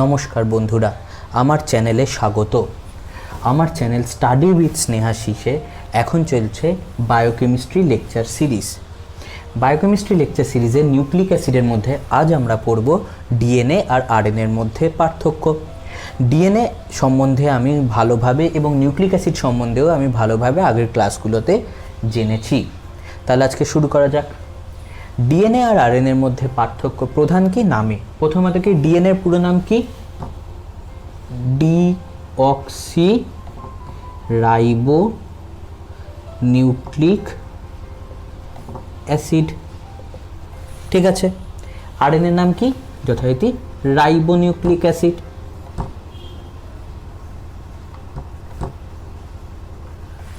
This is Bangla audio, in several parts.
নমস্কার বন্ধুরা, আমার চ্যানেলে স্বাগত। আমার চ্যানেল স্টাডি উইথ স্নেহাশিসে এখন চলছে biochemistry lecture series. Biochemistry lecture সিরিজের নিউক্লিক অ্যাসিডের মধ্যে আজ আমরা পড়ব ডিএনএ আর আরএনএর মধ্যে পার্থক্য। ডিএনএ সম্বন্ধে আমি ভালোভাবে এবং নিউক্লিক অ্যাসিড সম্বন্ধেও আমি ভালোভাবে আগের ক্লাসগুলোতে জেনেছি। তাহলে আজকে শুরু করা যাক। ডিএনএ আর আরএনএর মধ্যে পার্থক্য প্রধান কি? নামে। প্রথমত কি ডিএনএর পুরো নাম কি? Deoxy ribo nucleic acid. ঠিক আছে। আরএনএর নাম কি? যথারীতি রাইবো নিউক্লিক অ্যাসিড।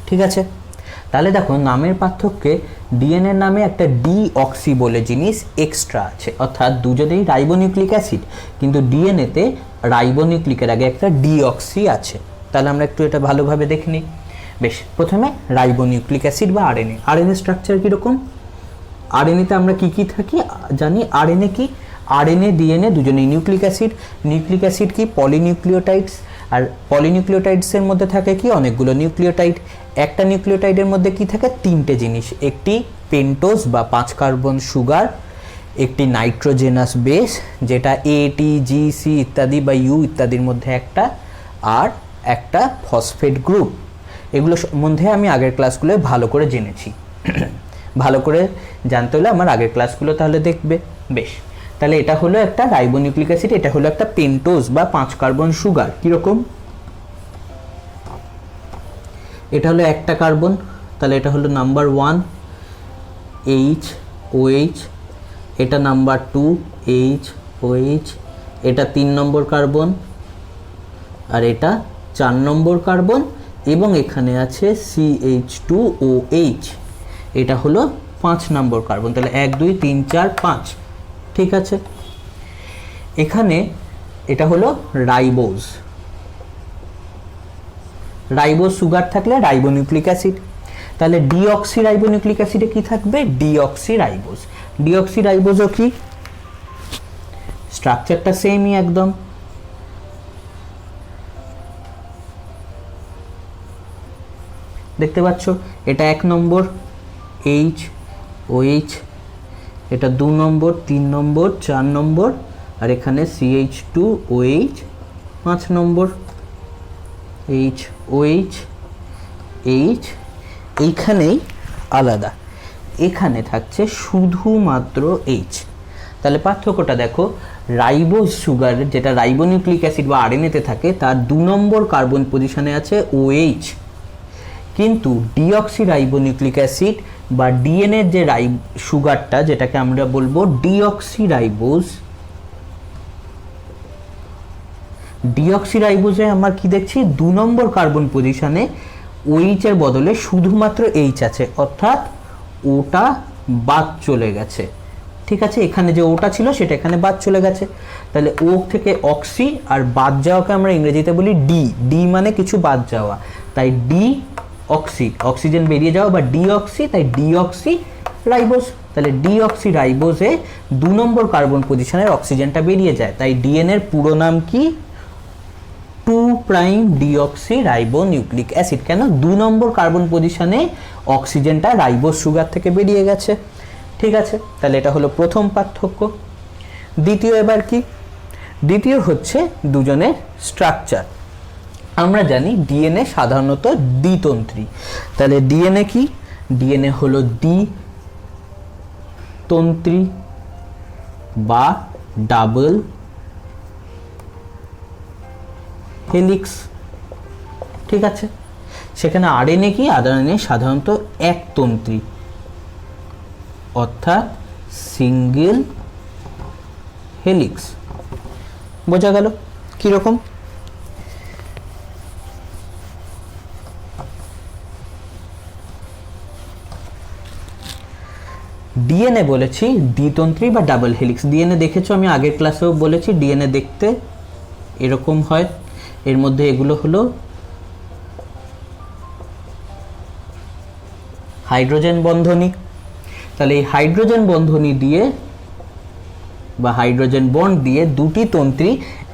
ঠিক আছে। তাহলে দেখো নামের পার্থক্যে ডিএনএ নামে একটা ডিঅক্সি বলে জিনিস এক্সট্রা আছে, অর্থাৎ দুজনেই রাইবোনিউক্লিক অ্যাসিড, কিন্তু ডিএনএতে রাইবোনিউক্লিকের আগে একটা ডিঅক্সি আছে। তাহলে আমরা একটু এটা ভালোভাবে দেখে নিই। বেশ, প্রথমে রাইবোনিউক্লিক অ্যাসিড বা আরএনএ। আরএনএ স্ট্রাকচার কীরকম? আরএনএতে আমরা কি কি থাকি জানি। আরএনএ কি? আরএনএ ডিএনএ দুজনেই নিউক্লিক অ্যাসিড। নিউক্লিক অ্যাসিড কি? পলিনিউক্লিওটাইডস। আর পলিনিউক্লিওটাইডসের মধ্যে থাকে কি? অনেকগুলো নিউক্লিওটাইড। একটা নিউক্লিওটাইডের মধ্যে কি থাকে? তিনটে জিনিস। একটি পেন্টোজ বা 5 কার্বন সুগার, একটি নাইট্রোজেনাস বেস যেটা এ টি জি সি ইত্যাদি বা ইউ ইত্যাদির মধ্যে একটা, আর একটা ফসফেট গ্রুপ। এগুলো সম্বন্ধে আমি আগের ক্লাসগুলোয় ভালো করে জেনেছি। ভালো করে জানতে হলে আমার আগের ক্লাসগুলো তাহলে দেখবে। বেশ, তাহলে এটা হলো একটা রাইবোনিউক্লিক অ্যাসিড, এটা হলো একটা পেন্টোজ বা 5 কার্বন সুগার। কীরকম? এটা হলো একটা কার্বন, তাহলে এটা হলো নাম্বার 1 HOH, এটা নাম্বার 2 HOH, এটা 3 নম্বর কার্বন, আর এটা 4 নম্বর কার্বন, এবং এখানে আছে CH2OH, এটা হলো 5 নম্বর কার্বন। তাহলে 1 2 3 4 5। ঠিক আছে। এখানে এটা হলো রাইবোজ। রাইবোজ সুগার থাকলে রাইবোনিউক্লিক অ্যাসিড। তাহলে ডিঅক্সি রাইবোনিউক্লিক অ্যাসিডে কি থাকবে? Deoxy ribose. ডিঅক্সি রাইবোজও কি? স্ট্রাকচারটা সেমই একদম। দেখতে পাচ্ছ, এটা 1 নম্বর HOH, এটা 2 নম্বর, 3 নম্বর, 4 নম্বর, আর এখানে CH2OH 5 নম্বর। HOH এইখানেই আলাদা, এখানে থাকছে শুধুমাত্র H। তাহলে পার্থক্যটা দেখো, রাইবোজ সুগার যেটা রাইবোনিউক্লিক অ্যাসিড বা আরএনএতে থাকে তার 2 নম্বর কার্বন পজিশনে আছে OH, কিন্তু ডিঅক্সি রাইবোনিউক্লিক অ্যাসিড বা ডিএনএর যে সুগারটা যেটাকে আমরা বলবো ডিঅক্সি রাইবোজ, ডিঅক্সি রাইবোজে আমরা কি দেখছি? 2 নম্বর কার্বন পজিশনে OH এর বদলে শুধুমাত্র H আছে, অর্থাৎ ওটা বাদ চলে গেছে। ঠিক আছে। এখানে যে ওটা ছিল সেটা এখানে বাদ চলে গেছে। তাহলে ও থেকে অক্সি, আর বাদ যাওয়াকে আমরা ইংরেজিতে বলি ডি। ডি মানে কিছু বাদ যাওয়া, তাই ডি অক্সি, অক্সিজেন বেরিয়ে যাওয়া বা ডিঅক্সি, তাই ডিঅক্সি রাইবোজ। তাহলে ডিঅক্সি রাইবোজে 2 নম্বর কার্বন পজিশনের অক্সিজেনটা বেরিয়ে যায়, তাই ডিএনএর পুরো নাম কি? 2' ডিঅক্সি রাইবোনিউক্লিক অ্যাসিড। কেন? 2 নম্বর কার্বন পজিশনে অক্সিজেনটা রাইবোজ সুগার থেকে বেরিয়ে গেছে। ঠিক আছে। তাহলে এটা হলো প্রথম পার্থক্য। দ্বিতীয় এবার কি? দ্বিতীয় হচ্ছে দুজনের স্ট্রাকচার। আমরা জানি ডিএনএ সাধারণত দ্বিতন্ত্রী। তাহলে ডিএনএ কি? ডিএনএ হলো দ্বিতন্ত্রী বা ডাবল হেলিক্স। ঠিক আছে। সেখানে আরএনএ কি? আরএনএ সাধারণত একতন্ত্রী, অর্থাৎ সিঙ্গেল হেলিক্স। বোঝা গেল কিরকম? ডিএনএ বলেছি দ্বিতন্ত্রী বা ডাবল হেলিক্স। ডিএনএ দেখেছো, আমি আগের ক্লাসেও বলেছি ডিএনএ দেখতে এরকম হয়। এর মধ্যে এগুলো হলো হাইড্রোজেন বন্ধনী। তাহলে এই হাইড্রোজেন বন্ধনী দিয়ে বা হাইড্রোজেন বন্ড দিয়ে দুটি তন্ত্রী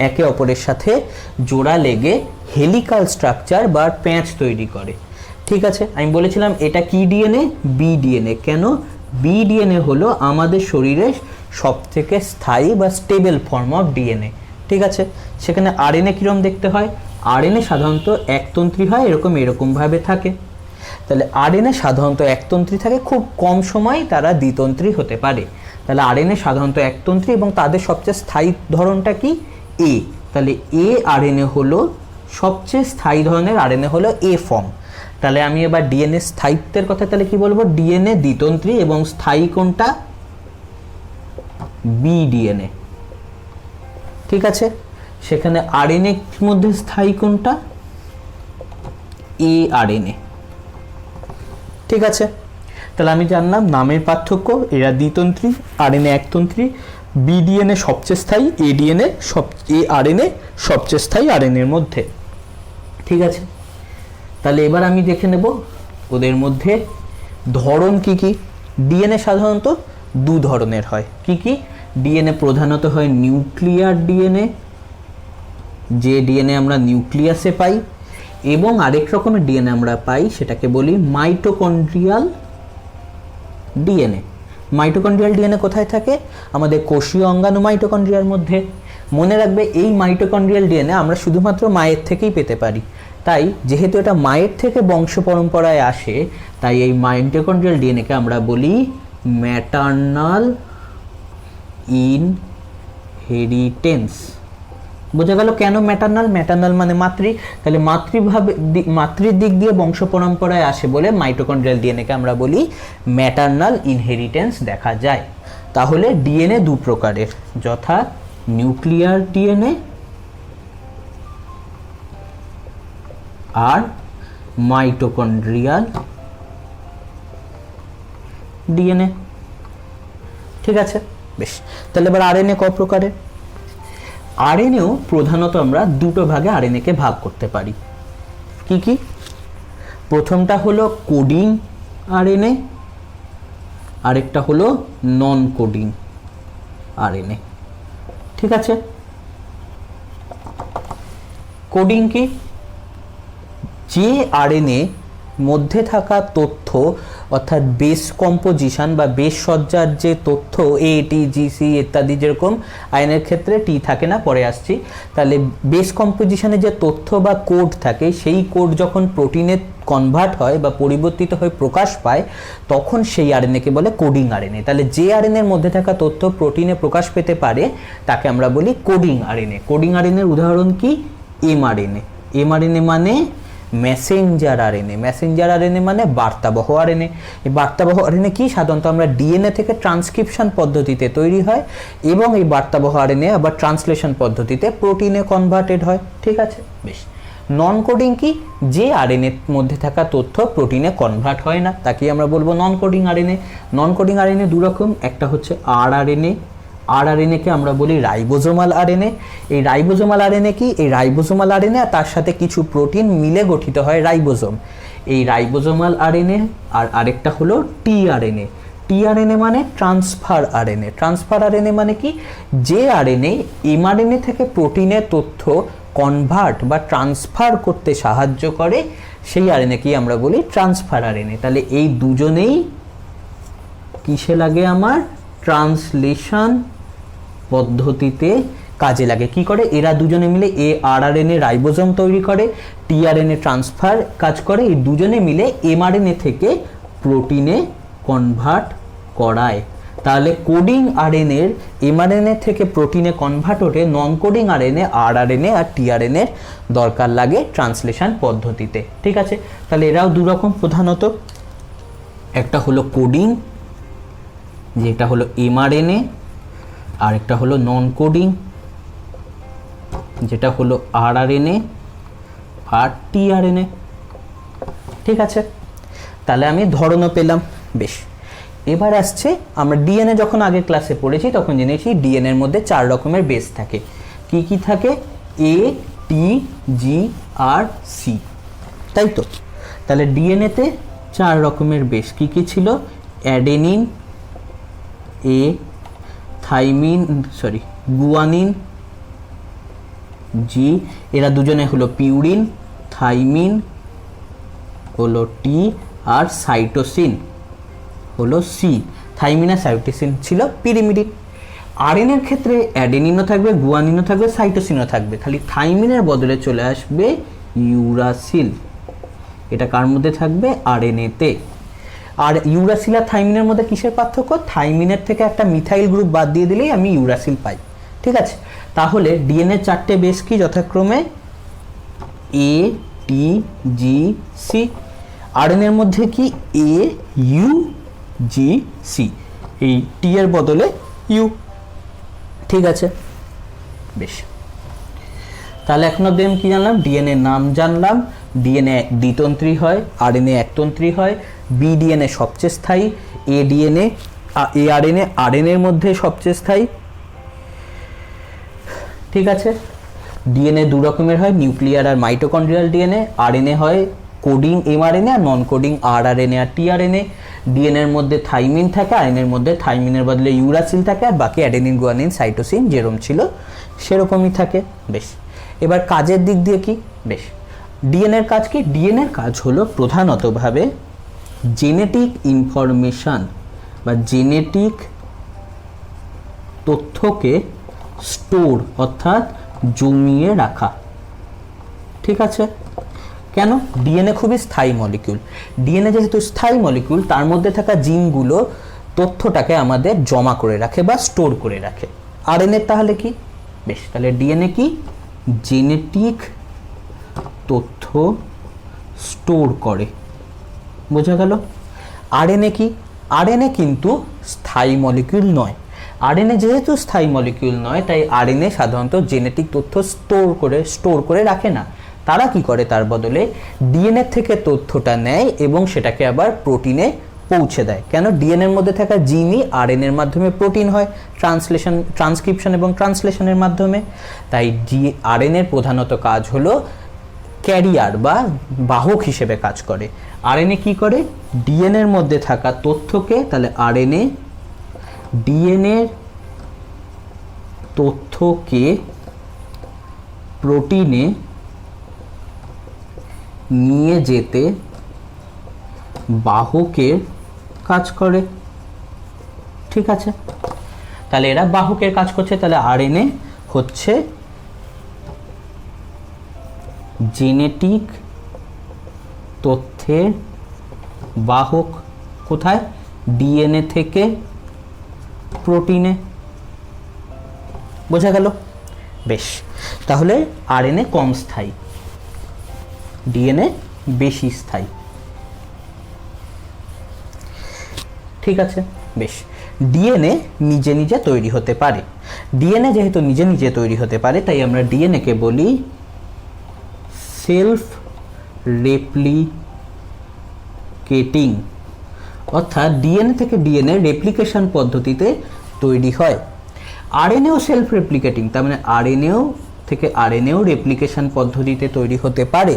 একে অপরের সাথে জোড়া লেগে হেলিকাল স্ট্রাকচার বা প্যাঁচ তৈরি করে। ঠিক আছে, আমি বলেছিলাম এটা কি ডিএনএ? B DNA. কেন? বি ডিএনএ হলো আমাদের শরীরের সবথেকে স্থায়ী বা স্টেবল ফর্ম অফ ডিএনএ। ঠিক আছে, সেখানে আরএনএ কীরকম দেখতে হয়? আরএনএ সাধারণত একতন্ত্রী হয়, এরকমভাবে থাকে। তাহলে আরএনএ সাধারণত একতন্ত্রী থাকে, খুব কম সময় তারা দ্বিতন্ত্রী হতে পারে। তাহলে আরএনএ সাধারণত একতন্ত্রী এবং তাদের সবচেয়ে স্থায়ী ধরনটা কি? এ। তাহলে এ আরএনএ হলো সবচেয়ে স্থায়ী ধরনের আরএনএ হলো এ ফর্ম। তাহলে আমি এবার ডিএনএ স্থায়িত্বের কথা তাহলে কি বলবো? ডিএনএ দ্বিতন্ত্রী এবং স্থায়ী কোনটা? B DNA. ঠিক আছে, সেখানে আরএনএ মধ্যে স্থায়ী কোনটা? A RNA. ঠিক আছে, তাহলে আমি জানলাম নামের পার্থক্য, এরা দ্বিতন্ত্রী, আরএনএ একতন্ত্রী, বি ডিএনএ সবচেয়ে স্থায়ী, এ ডিএনএ এ আরএনএ সবচেয়ে স্থায়ী আরএনএর মধ্যে। ঠিক আছে, তাহলে এবার আমি দেখে নেব ওদের মধ্যে ধরন কি কি। ডিএনএ সাধারণত দু ধরনের হয়। কি কি? ডিএনএ প্রধানত হয় নিউক্লিয়ার ডিএনএ, যে ডিএনএ আমরা নিউক্লিয়াসে পাই, এবং আরেক রকমের ডিএনএ আমরা পাই সেটাকে বলি মাইটোকন্ড্রিয়াল ডিএনএ। মাইটোকন্ড্রিয়াল ডিএনএ কোথায় থাকে? আমাদের কোষীয় অঙ্গাণু মাইটোকন্ড্রিয়ার মধ্যে। মনে রাখবে এই মাইটোকন্ড্রিয়াল ডিএনএ আমরা শুধুমাত্র মায়ের থেকেই পেতে পারি। তাই যেহেতু এটা মায়ের থেকে বংশ পরম্পরায় আসে, তাই এই মাইটোকন্ড্রিয়াল ডিএনএকে আমরা বলি ম্যাটার্নাল ইনহেরিটেন্স। বোঝা গেল কেন ম্যাটার্নাল? ম্যাটার্নাল মানে মাতৃ, তাহলে মাতৃর দিক দিয়ে বংশ পরম্পরায় আসে বলে মাইটোকন্ড্রিয়াল ডিএনএকে আমরা বলি ম্যাটার্নাল ইনহেরিটেন্স দেখা যায়। তাহলে ডিএনএ দু প্রকারের, যথা নিউক্লিয়ার ডিএনএ আর মাইটোকন্ড্রিয়াল ডিএনএ। ঠিক আছে, বেশ। তাহলে এবার আরএনএ ক প্রকারের? আরএনএও প্রধানত আমরা দুটো ভাগে আরএনএকে ভাগ করতে পারি। কি কি? প্রথমটা হলো কোডিং আরএনএ, আরেকটা হলো নন কোডিং আরএনএ। ঠিক আছে, কোডিং কি? যে আরএনএ মধ্যে থাকা তথ্য অর্থাৎ বেস কম্পোজিশন বা বেস সজ্জার যে তথ্য এ টি জি সি ইত্যাদি, যেরকম আয়নের ক্ষেত্রে টি থাকে না, পরে আসছি। তাহলে বেস কম্পোজিশনে যে তথ্য বা কোড থাকে, সেই কোড যখন প্রোটিনে কনভার্ট হয় বা পরিবর্তিত হয়ে প্রকাশ পায়, তখন সেই আরএনএকে বলে কোডিং আরএনএ। তাহলে যে আরএনএর মধ্যে থাকা তথ্য প্রোটিনে প্রকাশ পেতে পারে তাকে আমরা বলি কোডিং আরএনএ। কোডিং আরএনএর উদাহরণ কি? এমআরএনএ। এমআরএনএ মানে মেসেঞ্জার আরএনএ। মেসেঞ্জার আরএনএ মানে বার্তাবহ আরএনএ। এই বার্তাবহ আরএনএ কি? সাধারণত আমরা ডিএনএ থেকে ট্রান্সক্রিপশন পদ্ধতিতে তৈরি হয় এবং এই বার্তাবহ আরএনএ আবার ট্রান্সলেশন পদ্ধতিতে প্রোটিনে কনভার্টেড হয়। ঠিক আছে, বেশ। নন কোডিং কি? যে আরএনএর মধ্যে থাকা তথ্য প্রোটিনে কনভার্ট হয় না, তাকেই আমরা বলবো নন কোডিং আরএনএ। নন কোডিং আরএনএ দু রকম, একটা হচ্ছে আরআরএনএ। আরআরএনএকে আমরা বলি রাইবোজোমাল আরএনএ। এই রাইবোজোমাল আরএনএ কি? এই রাইবোজোমাল আরএনএ আর তার সাথে কিছু প্রোটিন মিলে গঠিত হয় রাইবোজোম। এই রাইবোজোমাল আরএনএ। আর আরেকটা হলো টিআরএনএ। টিআরএনএ মানে ট্রান্সফার আরএনএ। ট্রান্সফার আরএনএ মানে কি? যে আরএনএ এমআরএনএ থেকে প্রোটিনের তথ্য কনভার্ট বা ট্রান্সফার করতে সাহায্য করে, সেই আরএনএকেই আমরা বলি ট্রান্সফার আরএনএ। তাহলে এই দুজনেই কিসে লাগে? আমার ট্রান্সলেশন পদ্ধতিতে কাজে লাগে। কি করে? এরা দুজনে মিলে আরআরএনএ রাইবোজোম তৈরি করে, টিআরএনএ ট্রান্সফার কাজ করে। এই দুজনে মিলে এমআরএনএ থেকে প্রোটিনে কনভার্ট করায়। তাহলে কোডিং আরএনএর এমআরএনএ থেকে প্রোটিনে কনভার্ট হতে নন কোডিং আরএনএ আরআরএনএ আর টিআরএনএর দরকার লাগে ট্রান্সলেশন পদ্ধতিতে। ঠিক আছে, তাহলে এরাও দু রকম প্রধানত। একটা হলো কোডিং, যেটা হলো এমআরএনএ, আর একটা হলো নন কোডিং, যেটা হলো আরআরএনএ আর টিআরএনএ। ঠিক আছে, তাহলে আমি ধরনও পেলাম। বেশ, এবার আসছে, আমরা ডিএনএ যখন আগের ক্লাসে পড়েছি তখন জেনেছি ডিএনএর মধ্যে 4 রকমের বেস থাকে। কি কি থাকে? এ, টি, জি আর সি, তাই তো? তাহলে ডিএনএতে 4 রকমের বেস কি কি ছিল? অ্যাডেনিন, এ, গুয়ানিন জি, এরা দুজনে হলো পিউরিন, থাইমিন হলো টি, আর সাইটোসিন হলো সি। থাইমিন আর সাইটোসিন ছিল পিরিমিডিন। আরএনএর ক্ষেত্রে অ্যাডেনিনও থাকবে, গুয়ানিনও থাকবে, সাইটোসিনও থাকবে, খালি থাইমিনের বদলে চলে আসবে ইউরাসিল। এটা কার মধ্যে থাকবে? আরএনএতে। আর ইউরাসিল আর থাইমিনের মধ্যে কিসের পার্থক্য? থাইমিনের থেকে একটা মিথাইল গ্রুপ বাদ দিয়ে দিলেই আমি ইউরাসিল পাই। ঠিক আছে, তাহলে ডিএনএ চারটে বেস কি? যথাক্রমে এ, টি, জি, সি। আরএনএর মধ্যে কি? এ, ইউ, জি, সি। এই টি এর বদলে ইউ। ঠিক আছে, বেশ। তাহলে এখন অবধি আমি কি জানলাম? ডিএনএ নাম জানলাম। ডিএনএ দ্বিতন্ত্রী হয়, আরএনএ একতন্ত্রী হয়। বি ডিএনএ সবচেয়ে স্থায়ী, এ ডিএনএ এ আরএনএ আরএনএর মধ্যে সবচেয়ে স্থায়ী। ঠিক আছে, ডিএনএ দু রকমের হয়, নিউক্লিয়ার আর মাইটোকন্ড্রিয়াল ডিএনএ। আরএনএ হয় কোডিং এমআরএনএ আর নন কোডিং আরআরএনএ আর টিআরএনএ। ডিএনএর মধ্যে থাইমিন থাকে, আরএনএর মধ্যে থাইমিনের বদলে ইউরাসিল থাকে, আর বাকি অ্যাডেনিন, গুয়ানিন, সাইটোসিন যেরকম ছিল সেরকমই থাকে। বেশ, এবার কাজের দিক দিয়ে কি? বেশ, ডিএনএর কাজ কি? ডিএনএর কাজ হলো প্রধানতভাবে জেনেটিক ইনফরমেশান বা জেনেটিক তথ্যকে স্টোর অর্থাৎ জমিয়ে রাখা। ঠিক আছে, কেন? ডিএনএ খুবই স্থায়ী মলিকিউল। ডিএনএ যেহেতু স্থায়ী মলিকিউল, তার মধ্যে থাকা জিনগুলো তথ্যটাকে আমাদের জমা করে রাখে বা স্টোর করে রাখে। আরএনএ তাহলে কি? বেশ, তাহলে ডিএনএ কি? জেনেটিক তথ্য স্টোর করে। বোঝা গেল? আরএনএ কি? আরএনএ কিন্তু স্থায়ী মলিকিউল নয়। আরএনএ যেহেতু স্থায়ী মলিকিউল নয়, তাই আরএনএ সাধারণত জেনেটিক তথ্য স্টোর করে রাখে না। তারা কি করে? তার বদলে ডিএনএ থেকে তথ্যটা নেয় এবং সেটাকে আবার প্রোটিনে পৌঁছে দেয়। কেন? ডিএনএর মধ্যে থাকা জিনই আরএনএর মাধ্যমে প্রোটিন হয়, ট্রান্সক্রিপশন এবং ট্রান্সলেশনের মাধ্যমে। তাই আরএনএর প্রধানত কাজ হলো ক্যারিয়ার বা বাহক হিসেবে কাজ করে। আরএনএ কি করে? ডিএনএর মধ্যে থাকা তথ্যকে, তাহলে আরএনএ ডিএনএর তথ্যকে প্রোটিনে নিয়ে যেতে বাহকের কাজ করে। ঠিক আছে, তাহলে এরা বাহকের কাজ করছে। তাহলে আরএনএ হচ্ছে জেনেটিক তথ্যের বাহক। কোথায়? ডিএনএ থেকে প্রোটিনে। বোঝা গেল? বেশ, তাহলে আরএনএ কম স্থায়ী, ডিএনএ বেশি স্থায়ী। ঠিক আছে, বেশ। ডিএনএ নিজে নিজে তৈরি হতে পারে। ডিএনএ যেহেতু নিজে নিজে তৈরি হতে পারে, তাই আমরা ডিএনএকে বলি সেলফ রেপ্লিকেটিং, অর্থাৎ ডিএনএ থেকে ডিএনএ রেপ্লিকেশন পদ্ধতিতে তৈরি হয়। আরএনএও সেলফ রেপ্লিকেটিং, তার মানে আরএনএও থেকে আরএনএও রেপ্লিকেশন পদ্ধতিতে তৈরি হতে পারে।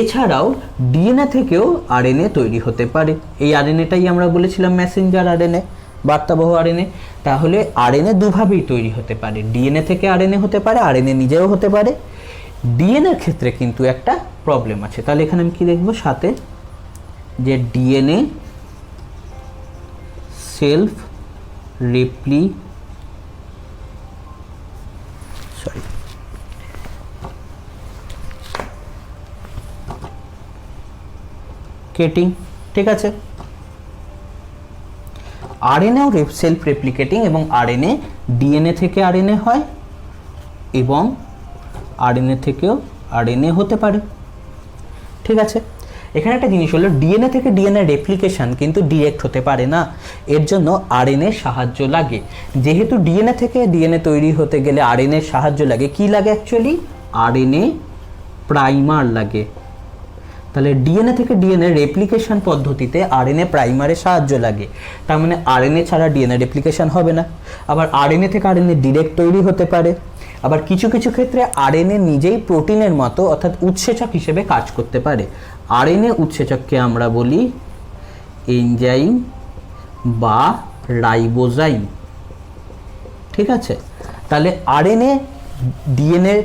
এছাড়াও ডিএনএ থেকেও আরএনএ তৈরি হতে পারে। এই আরএনএটাই আমরা বলেছিলাম মেসেঞ্জার আরএনএ, বার্তাবহ আরএনএ। তাহলে আরএনএ দুভাবেই তৈরি হতে পারে, ডিএনএ থেকে আরএনএ হতে পারে, আরএনএ নিজেও হতে পারে। ডিএনএর ক্ষেত্রে কিন্তু একটা প্রবলেম আছে। তাহলে এখানে আমি কি দেখব? সাথে যে ডিএনএ সেলফ রেপ্লিকেটিং। ঠিক আছে, আরএনএও সেলফ রেপ্লিকেটিং, এবং আরএনএ ডিএনএ থেকে আরএনএ হয় এবং আরএনএ থেকেও আরএনএ হতে পারে। ঠিক আছে, এখানে একটা জিনিস হলো, ডিএনএ থেকে ডিএনএ রেপ্লিকেশন কিন্তু ডিরেক্ট হতে পারে না, এর জন্য আরএনএ সাহায্য লাগে। যেহেতু ডিএনএ থেকে ডিএনএ তৈরি হতে গেলে আরএনএ সাহায্য লাগে, কি লাগে অ্যাকচুয়ালি? আরএনএ প্রাইমার লাগে। তাহলে ডিএনএ থেকে ডিএনএ রেপ্লিকেশন পদ্ধতিতে আরএনএ প্রাইমারে সাহায্য লাগে। তার মানে আরএনএ ছাড়া ডিএনএ রেপ্লিকেশন হবে না। আবার আরএনএ থেকে আরএনএ ডিরেক্ট তৈরি হতে পারে। আবার কিছু কিছু ক্ষেত্রে আরএনএ নিজেই প্রোটিনের মতো অর্থাৎ উৎসেচক হিসেবে কাজ করতে পারে। আরএনএ উৎসেচককে আমরা বলি এনজাইম বা রাইবোজাইম। ঠিক আছে, তাহলে আরএনএ ডিএনএ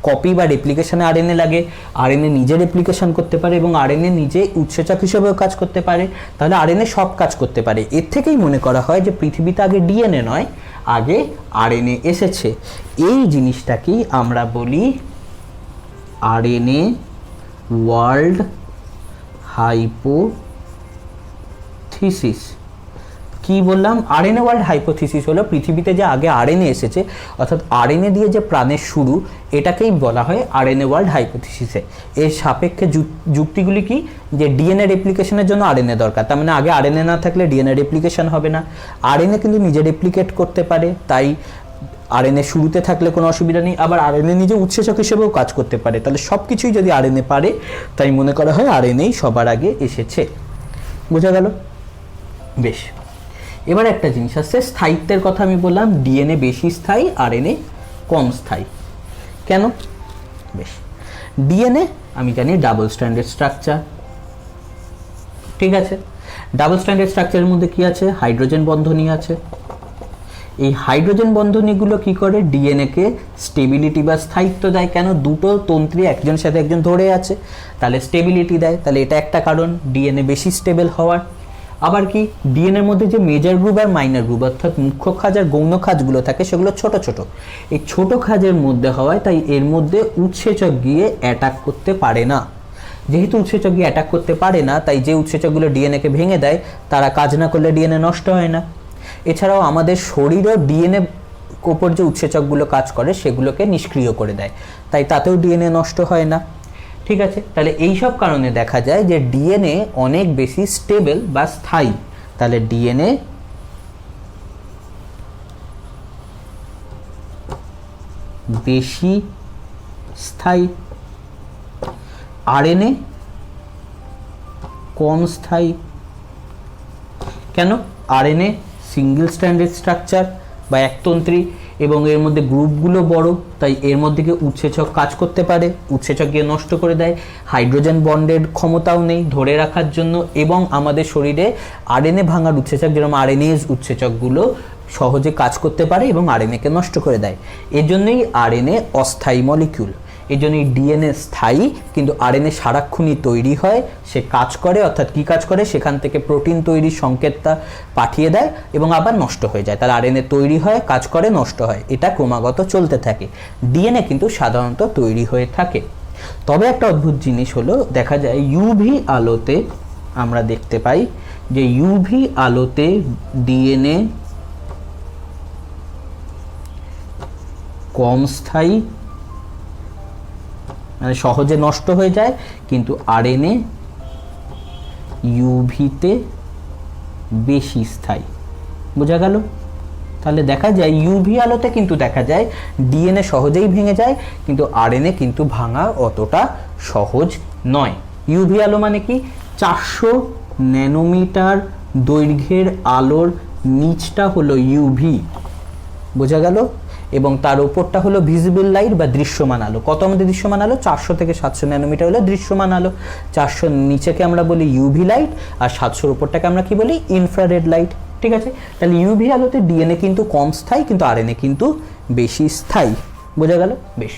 কপি বা রেপ্লিকেশনে আরএনএ লাগে, আরএনএ নিজে রেপ্লিকেশন করতে পারে এবং আরএনএ নিজে উৎসেচক হিসেবেও কাজ করতে পারে, তাহলে আরএনএ সব কাজ করতে পারে। এর থেকেই মনে করা হয় যে পৃথিবীতে আগে ডিএনএ নয়, আগে আরএনএ এসেছে। এই জিনিসটাকেই আমরা বলি আরএনএ ওয়ার্ল্ড হাইপোথিসিস। কি বললাম? আরএনএ ওয়ার্ল্ড হাইপোথিসিস হলো পৃথিবীতে যে আগে আরএনএ এসেছে, অর্থাৎ আরএনএ দিয়ে যে প্রাণের শুরু, এটাকেই বলা হয় আরএনএ ওয়ার্ল্ড হাইপোথিসিসে। এর সাপেক্ষে যুক্তিগুলি কি? যে ডিএনএ রেপ্লিকেশনের জন্য আরএনএ দরকার, তার মানে আগে আরএনএ না থাকলে ডিএনএ রেপ্লিকেশন হবে না। আরএনএ কিন্তু নিজে রেপ্লিকেট করতে পারে, তাই আরএনএ শুরুতে থাকলে কোনো অসুবিধা নেই। আবার আরএনএ নিজে উৎসেচক হিসেবেও কাজ করতে পারে, তাহলে সব কিছুই যদি আরএনএ পারে, তাই মনে করা হয় আরএনএই সবার আগে এসেছে। বোঝা গেল? বেশ, এবার একটা জিনিস আসছে স্থায়িত্বের কথা। আমি বললাম ডিএনএ বেশি স্থায়ী, আরএনএ কম স্থায়ী। কেন? বেশ, ডিএনএ আমি জানি ডাবল স্ট্র্যান্ডেড স্ট্রাকচার, ঠিক আছে। ডাবল স্ট্র্যান্ডেড স্ট্রাকচারের মধ্যে কি আছে? হাইড্রোজেন বন্ধনী আছে। এই হাইড্রোজেন বন্ধনীগুলো কি করে? ডিএনএকে স্টেবিলিটি বা স্থায়িত্ব দেয়। কেন? দুটো তন্ত্রী একজনের সাথে একজন ধরে আছে, তাহলে স্টেবিলিটি দেয়। তাহলে এটা একটা কারণ ডিএনএ বেশি স্টেবল হওয়ার। আবার কি, ডিএনএর মধ্যে যে মেজর গ্রুপ আর মাইনর গ্রুপ, অর্থাৎ মুখ্য খাঁজ আর গৌণ খাঁজগুলো থাকে, সেগুলো ছোট ছোট। এই ছোট খাঁজের মধ্যে হওয়ায় তাই এর মধ্যে উৎসেচক গিয়ে অ্যাটাক করতে পারে না। যেহেতু উৎসেচক গিয়ে অ্যাটাক করতে পারে না, তাই যে উৎসেচকগুলো ডিএনএকে ভেঙে দেয়, তারা কাজ না করলে ডিএনএ নষ্ট হয় না। এছাড়াও আমাদের শরীরও ডিএনএ ওপর যে উৎসেচকগুলো কাজ করে সেগুলোকে নিষ্ক্রিয় করে দেয়, তাই তাতেও ডিএনএ নষ্ট হয় না। ঠিক আছে, তাহলে এই সব কারণে দেখা যায় যে ডিএনএ অনেক বেশি স্টেবল বা স্থায়ী। তাহলে ডিএনএ বেশি স্থায়ী, আরএনএ কম স্থায়ী। কেন? আরএনএ সিঙ্গেল স্ট্র্যান্ডেড স্ট্রাকচার বা একতন্ত্রী এবং এর মধ্যে গ্রুপগুলো বড়, তাই এর মধ্যে গিয়ে উৎসেচক কাজ করতে পারে, উৎসেচক গিয়ে নষ্ট করে দেয়। হাইড্রোজেন বন্ডের ক্ষমতাও নেই ধরে রাখার জন্য, এবং আমাদের শরীরে আরএনএ ভাঙার উৎসেচক যেরকম আরএনএজ উৎসেচকগুলো সহজে কাজ করতে পারে এবং আরএনএকে নষ্ট করে দেয়। এর জন্যই আরএনএ অস্থায়ী মলিকিউল। এই জন্যই ডিএনএ স্থায়ী, কিন্তু আরএনএ সারাক্ষণই তৈরি হয়, সে কাজ করে। অর্থাৎ কী কাজ করে? সেখান থেকে প্রোটিন তৈরির সংকেতটা পাঠিয়ে দেয় এবং আবার নষ্ট হয়ে যায়। তাহলে আরএনএ তৈরি হয়, কাজ করে, নষ্ট হয়, এটা ক্রমাগত চলতে থাকে। ডিএনএ কিন্তু সাধারণত তৈরি হয়ে থাকে। তবে একটা অদ্ভুত জিনিস হলো, দেখা যায় ইউভি আলোতে আমরা দেখতে পাই যে ইউভি আলোতে ডিএনএ কম স্থায়ী, মানে সহজে নষ্ট হয়ে যায়, কিন্তু আরএনএ ইউভিতে বেশি স্থায়ী। বোঝা গেল? তাহলে দেখা যায় ইউভি আলোতে কিন্তু দেখা যায় ডিএনএ সহজেই ভেঙে যায়, কিন্তু আরএনএ কিন্তু ভাঙা অতটা সহজ নয়। ইউভি আলো মানে কি? 400 ন্যানোমিটার দৈর্ঘ্যের আলোর নিচটা হলো ইউভি। বোঝা গেল? এবং তার উপরটা হলো ভিজিবল লাইট বা দৃশ্যমান আলো। কত আমাদের দৃশ্যমান আলো? 400 থেকে 700 ন্যানোমিটার হলো দৃশ্যমান আলো। 400 নিচেকে আমরা বলি ইউভি লাইট, আর 700 উপরটাকে আমরা কি বলি? Infrared light. ঠিক আছে, তাহলে ইউভি আলোতে ডিএনএ কিন্তু কম স্থায়ী, কিন্তু আরএনএ কিন্তু বেশি স্থায়ী। বোঝা গেল? বেশ,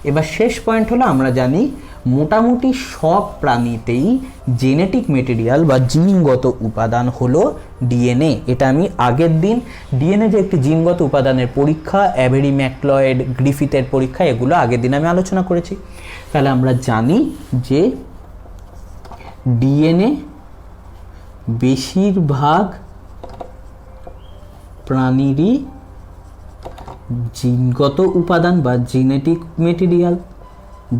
এবার শেষ পয়েন্ট হলো, আমরা জানি মোটামুটি সব প্রাণীতেই জেনেটিক মেটেরিয়াল বা জিনগত উপাদান হলো ডিএনএ। এটা আমি আগের দিন ডিএনএ যে একটি জিনগত উপাদানের পরীক্ষা, অ্যাভেরি ম্যাকলয়েড, গ্রিফিথের পরীক্ষা, এগুলো আগের দিন আমি আলোচনা করেছি। তাহলে আমরা জানি যে ডিএনএ বেশিরভাগ প্রাণীরই জিনগত উপাদান বা জেনেটিক মেটেরিয়াল,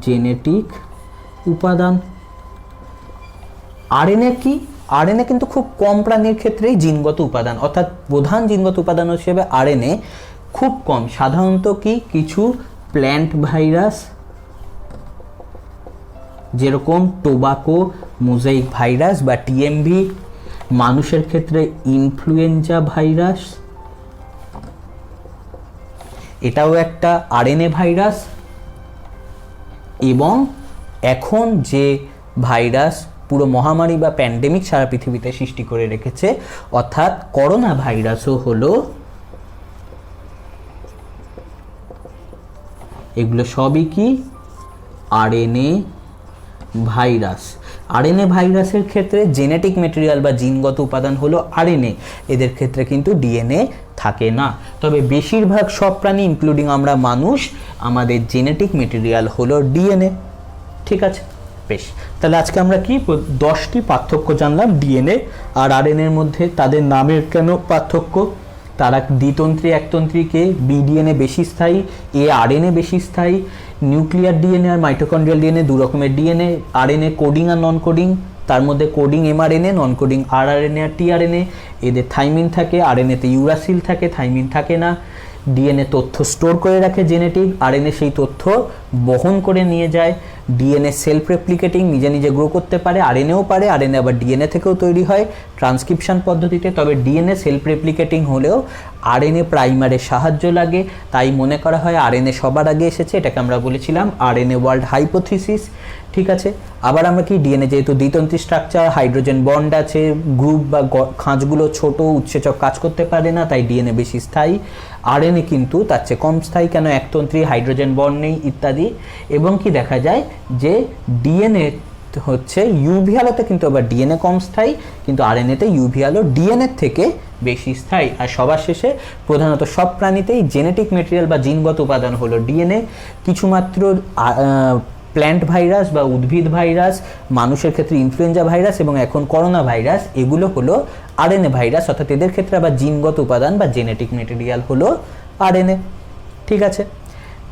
জেনেটিক উপাদান। আরএনএ কি? আরএনএ কিন্তু খুব কম প্রাণীর ক্ষেত্রেই জিনগত উপাদান, অর্থাৎ প্রধান জিনগত উপাদান হিসেবে আরএনএ খুব কম। সাধারণত কি? কিছু প্ল্যান্ট ভাইরাস, যেরকম টোবাকো মোজাইক ভাইরাস বা টিএমভি, মানুষের ক্ষেত্রে ইনফ্লুয়েঞ্জা ভাইরাস, এটাও একটা আরএনএ ভাইরাস। এবং এখন যে ভাইরাস পুরো মহামারী বা প্যান্ডেমিক সারা পৃথিবীতে সৃষ্টি করে রেখেছে, অর্থাৎ করোনা ভাইরাসও হলো এগুলো সবই কি আরএনএ ভাইরাস। আরএনএ ভাইরাসের ক্ষেত্রে জেনেটিক মেটেরিয়াল বা জিনগত উপাদান হলো আরএনএ, এদের ক্ষেত্রে কিন্তু ডিএনএ থাকে না। তবে বেশিরভাগ সব প্রাণী ইনক্লুডিং আমরা মানুষ, আমাদের জেনেটিক মেটেরিয়াল হলো ডিএনএ। ঠিক আছে, বেশ। তাহলে আজকে আমরা কি 10টি পার্থক্য জানলাম ডিএনএ আর আরএনএর মধ্যে। তাদের নামের কেন পার্থক্য, তারা দ্বিতন্ত্রী একতন্ত্রীকে বিডিএনএ বেশি স্থায়ী, এ আরএনএ বেশি স্থায়ী, নিউক্লিয়ার ডিএনএ আর মাইটোকন্ড্রিয়াল ডিএনএ দু রকমের ডিএনএ, আরএনএ কোডিং আর নন কোডিং, তার মধ্যে coding mRNA, non coding rRNA আর টিআরএনএ, এদের থাইমিন থাকে, আরএনএতে ইউরাসিল থাকে, থাইমিন থাকে না। ডিএনএ তথ্য স্টোর করে রাখে জেনেটিক, আরএনএ সেই তথ্য বহন করে নিয়ে যায়। ডিএনএ সেলফ রেপ্লিকেটিং, নিজে নিজে গ্রো করতে পারে, আরএনএও পারে, আরএনএ আবার ডিএনএ থেকেও তৈরি হয় ট্রান্সক্রিপশন পদ্ধতিতে। তবে ডিএনএ সেলফ রেপ্লিকেটিং হলেও আরএনএ প্রাইমারের সাহায্য লাগে, তাই মনে করা হয় আরএনএ সবার আগে এসেছে। এটাকে আমরা বলেছিলাম আরএনএ ওয়ার্ল্ড হাইপোথিসিস। ঠিক আছে, আবার আমরা কি ডিএনএ যেহেতু দ্বিতন্ত্রী স্ট্রাকচার, হাইড্রোজেন বন্ড আছে, গ্রুপ বা খাঁজগুলো ছোট, উৎসেচক কাজ করতে পারে না, তাই ডিএনএ বেশি স্থায়ী। আরএনএ কিন্তু তার চেয়ে কম স্থায়ী, কেন একতন্ত্রী, হাইড্রোজেন বন্ড নেই ইত্যাদি। এবং কি দেখা যায় যে ডিএনএ হচ্ছে ইউভি আলোতে কিন্তু আবার ডিএনএ কম স্থায়ী, কিন্তু আরএনএতে ইউভি আলো ডিএনএর থেকে বেশি স্থায়ী। আর সবার শেষে প্রধানত সব প্রাণীতেই জেনেটিক মেটেরিয়াল বা জিনগত উপাদান হলো ডিএনএ। কিছুমাত্র প্ল্যান্ট ভাইরাস বা উদ্ভিদ ভাইরাস, মানুষের ক্ষেত্রে ইনফ্লুয়েঞ্জা ভাইরাস এবং এখন করোনা ভাইরাস, এগুলো হলো আরএনএ ভাইরাস, অর্থাৎ এদের ক্ষেত্রে আবার জিনগত উপাদান বা জেনেটিক মেটেরিয়াল হলো আরএনএ। ঠিক আছে,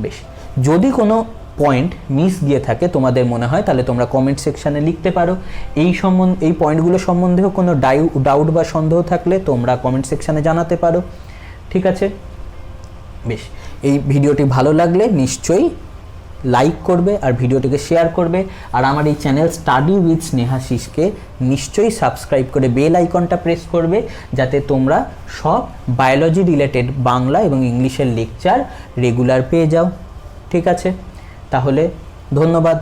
বেশ। যদি কোনো পয়েন্ট মিস গিয়ে থাকে তোমাদের মনে হয়, তাহলে তোমরা কমেন্ট সেকশানে লিখতে পারো। এই পয়েন্টগুলো সম্বন্ধেও কোনো ডাউট বা সন্দেহ থাকলে তোমরা কমেন্ট সেকশানে জানাতে পারো। ঠিক আছে, বেশ। এই ভিডিওটি ভালো লাগলে নিশ্চয়ই লাইক করবে আর ভিডিওটিকে শেয়ার করবে। আর আমার এই চ্যানেল স্টাডি উইথ স্নেহাশিসকে নিশ্চয়ই সাবস্ক্রাইব করে বেল আইকনটা প্রেস করবে, যাতে তোমরা সব বায়োলজি রিলেটেড বাংলা এবং ইংলিশের লেকচার রেগুলার পেয়ে যাও। ঠিক আছে, তাহলে ধন্যবাদ।